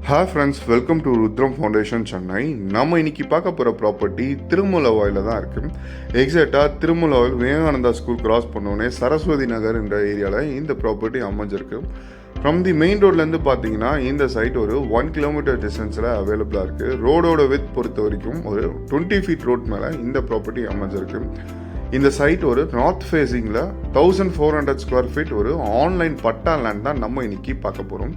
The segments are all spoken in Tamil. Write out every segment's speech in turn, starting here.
Hi friends, welcome to Rudram foundation Chennai. நம்ம இன்னைக்கு பார்க்க போகிற ப்ராப்பர்ட்டி திருமூலவாயில் தான் இருக்குது. எக்ஸாக்டாக திருமூலவாயில் விவேகானந்தா ஸ்கூல் கிராஸ் பண்ணோடனே சரஸ்வதி நகர் என்ற ஏரியாவில் இந்த ப்ராப்பர்ட்டி அமைஞ்சிருக்கு. ஃப்ரம் தி மெயின் ரோட்லேருந்து பார்த்தீங்கன்னா இந்த சைட் ஒரு 1 கிலோமீட்டர் டிஸ்டன்ஸில் அவைலபிளாக இருக்குது. ரோடோட வித் பொறுத்த வரைக்கும் ஒரு 20 ஃபீட் ரோட் மேலே இந்த ப்ராப்பர்ட்டி அமைஞ்சிருக்கு. இந்த சைட் ஒரு நார்த் ஃபேஸிங்கில் 1400 ஸ்கொயர் ஃபீட் ஒரு ஆன்லைன் பட்டா லேண்ட் தான் நம்ம இன்னைக்கு பார்க்க போகிறோம்.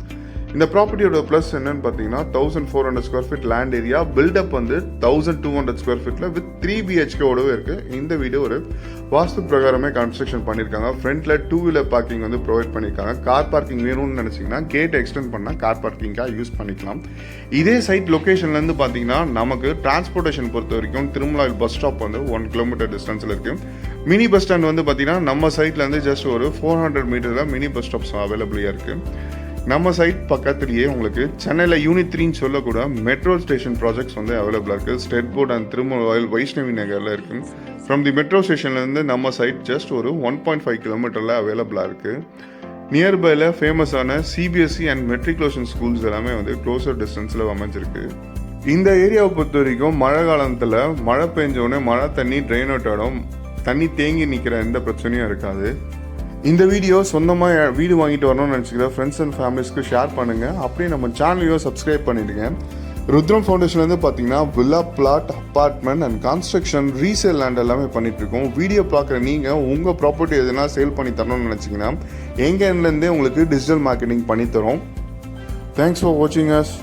இந்த ப்ராப்பர்ட்டியோட ப்ளஸ் என்னன்னு பார்த்தீங்கன்னா 1400 square feet land area, built up வந்து 1200 ஸ்கொயர் ஃபீட்டில் வித் 3 BHKவோடவே இருக்குது. இந்த வீடு ஒரு வாஸ்து பிரகாரமே கன்ஸ்ட்ரக்ஷன் பண்ணியிருக்காங்க. ஃப்ரண்ட்டில் 2 வீலர் பார்க்கிங் வந்து ப்ரொவைட் பண்ணியிருக்காங்க. கார் பார்க்கிங் வேணும்னு நினச்சிங்கன்னா கேட் எக்ஸ்டெண்ட் பண்ணால் கார் பார்க்கிங்காக யூஸ் பண்ணிக்கலாம். இதே சைட் லொக்கேஷன்லேருந்து பார்த்தீங்கன்னா நமக்கு டிரான்ஸ்போர்ட்டேஷன் பொறுத்த வரைக்கும் திருமலாயில் பஸ் ஸ்டாப் வந்து 1 கிலோமீட்டர் டிஸ்டன்ஸில் இருக்குது. மினி பஸ் ஸ்டாண்ட் வந்து பார்த்தீங்கன்னா நம்ம சைட்லேருந்து ஜஸ்ட் ஒரு 400 மீட்டரில் மினி பஸ் ஸ்டாப்ஸ் அவைலபிளாக இருக்குது. நம்ம சைட் பக்கத்துலேயே உங்களுக்கு சென்னையில் யூனிட் 3ன்னு சொல்லக்கூட மெட்ரோ ஸ்டேஷன் ப்ராஜெக்ட்ஸ் வந்து அவைலபிளாக இருக்குது. ஸ்டேட் போர்ட் அண்ட் திருமூலவாயில் வைஷ்ணவி நகரில் இருக்குது. ஃப்ரம் தி மெட்ரோ ஸ்டேஷன்லேருந்து நம்ம சைட் ஜஸ்ட் ஒரு 1.5 கிலோமீட்டரில் அவைலபிளாக இருக்குது. நியர்பையில் ஃபேமஸான CBSE அண்ட் மெட்ரிகுலேஷன் ஸ்கூல்ஸ் எல்லாமே வந்து க்ளோசர் டிஸ்டன்ஸில் அமைஞ்சிருக்கு. இந்த ஏரியாவை பொறுத்த வரைக்கும் மழை காலத்தில் மழை பெஞ்சோடனே மழை தண்ணி ட்ரெயின் அவுட் ஆகிடும். தண்ணி தேங்கி நிற்கிற எந்த பிரச்சனையும் இருக்காது. இந்த வீடியோ சொந்தமாக வீடு வாங்கிட்டு வரணும்னு நினச்சிக்கிற ஃப்ரெண்ட்ஸ் அண்ட் ஃபேமிலிஸ்க்கு ஷேர் பண்ணுங்கள். அப்படியே நம்ம சேனலையும் சப்ஸ்கிரைப் பண்ணிடுங்க. ருத்ரம் ஃபவுண்டேஷன்லேருந்து பார்த்தீங்கன்னா villa, flat, apartment and construction, resale land எல்லாமே பண்ணிகிட்ருக்கோம். வீடியோ பார்க்குற நீங்கள் உங்கள் ப்ராப்பர்ட்டி எதுனா சேல் பண்ணி தரணும்னு நினச்சிங்கன்னா எங்கள் எண்ட்லேருந்தே உங்களுக்கு டிஜிட்டல் மார்க்கெட்டிங் பண்ணித்தரோம். தேங்க்ஸ் ஃபார் வாட்சிங் அஸ்.